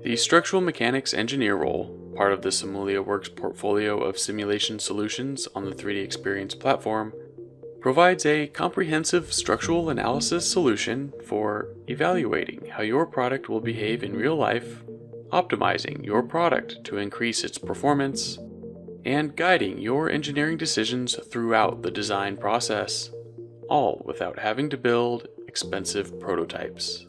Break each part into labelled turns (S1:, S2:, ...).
S1: The structural mechanics engineer role, part of the SIMULIAworks portfolio of simulation solutions on the 3D Experience platform, provides a comprehensive structural analysis solution for evaluating how your product will behave in real life, optimizing your product to increase its performance, and guiding your engineering decisions throughout the design process, all without having to build expensive prototypes.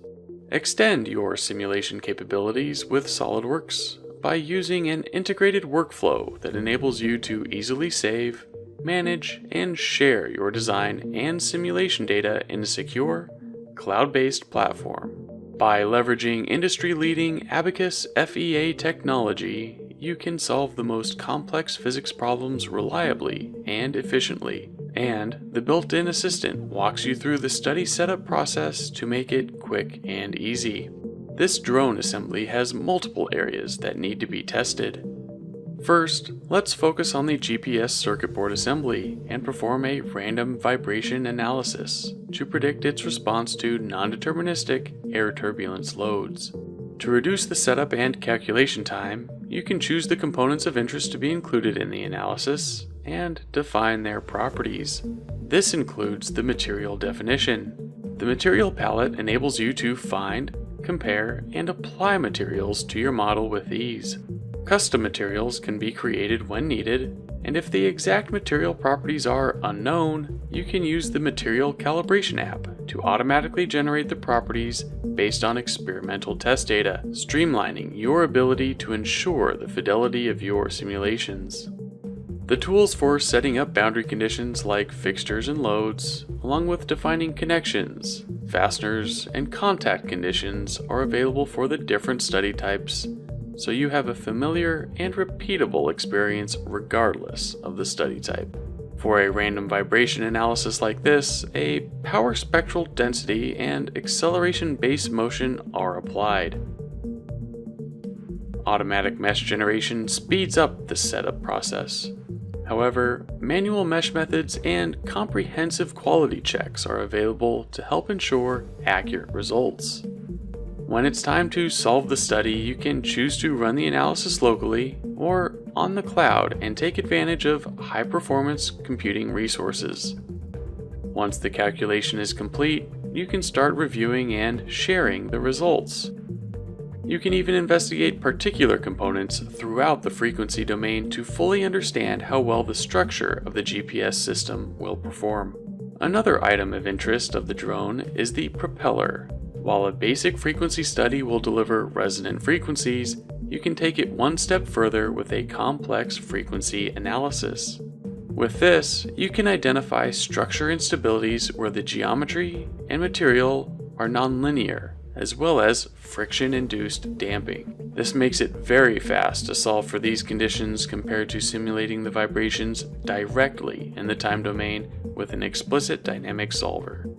S1: Extend your simulation capabilities with SOLIDWORKS by using an integrated workflow that enables you to easily save, manage, and share your design and simulation data in a secure, cloud-based platform. By leveraging industry-leading Abacus FEA technology, you can solve the most complex physics problems reliably and efficiently, and the built-in assistant walks you through the study setup process to make it quick and easy. This drone assembly has multiple areas that need to be tested. First, let's focus on the GPS circuit board assembly and perform a random vibration analysis to predict its response to non-deterministic air turbulence loads. To reduce the setup and calculation time, you can choose the components of interest to be included in the analysis and define their properties. This includes the material definition. The material palette enables you to find, compare, and apply materials to your model with ease. Custom materials can be created when needed, and if the exact material properties are unknown, you can use the Material Calibration app to automatically generate the properties based on experimental test data, streamlining your ability to ensure the fidelity of your simulations. The tools for setting up boundary conditions like fixtures and loads, along with defining connections, fasteners, and contact conditions are available for the different study types, so you have a familiar and repeatable experience regardless of the study type. For a random vibration analysis like this, a power spectral density and acceleration base motion are applied. Automatic mesh generation speeds up the setup process. However, manual mesh methods and comprehensive quality checks are available to help ensure accurate results. When it's time to solve the study, you can choose to run the analysis locally or on the cloud and take advantage of high-performance computing resources. Once the calculation is complete, you can start reviewing and sharing the results. You can even investigate particular components throughout the frequency domain to fully understand how well the structure of the GPS system will perform. Another item of interest of the drone is the propeller. While a basic frequency study will deliver resonant frequencies, you can take it one step further with a complex frequency analysis. With this, you can identify structure instabilities where the geometry and material are nonlinear, as well as friction-induced damping. This makes it very fast to solve for these conditions compared to simulating the vibrations directly in the time domain with an explicit dynamic solver.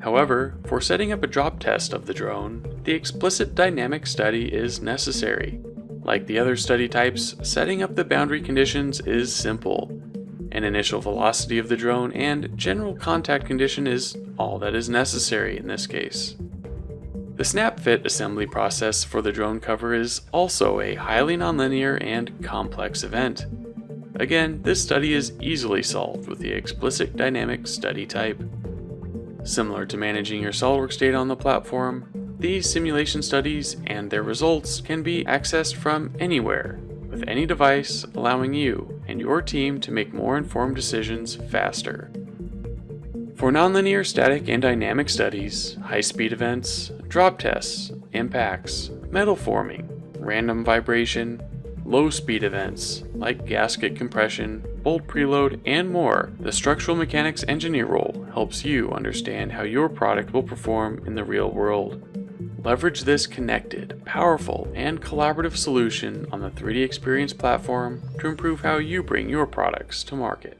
S1: However, for setting up a drop test of the drone, the explicit dynamic study is necessary. Like the other study types, setting up the boundary conditions is simple. An initial velocity of the drone and general contact condition is all that is necessary in this case. The snap fit assembly process for the drone cover is also a highly nonlinear and complex event. Again, this study is easily solved with the explicit dynamic study type. Similar to managing your SOLIDWORKS data on the platform, these simulation studies and their results can be accessed from anywhere, with any device, allowing you and your team to make more informed decisions faster. For nonlinear static and dynamic studies, high-speed events, drop tests, impacts, metal forming, random vibration, low-speed events like gasket compression, bolt preload, and more, the structural mechanics engineer role helps you understand how your product will perform in the real world. Leverage this connected, powerful, and collaborative solution on the 3D Experience platform to improve how you bring your products to market.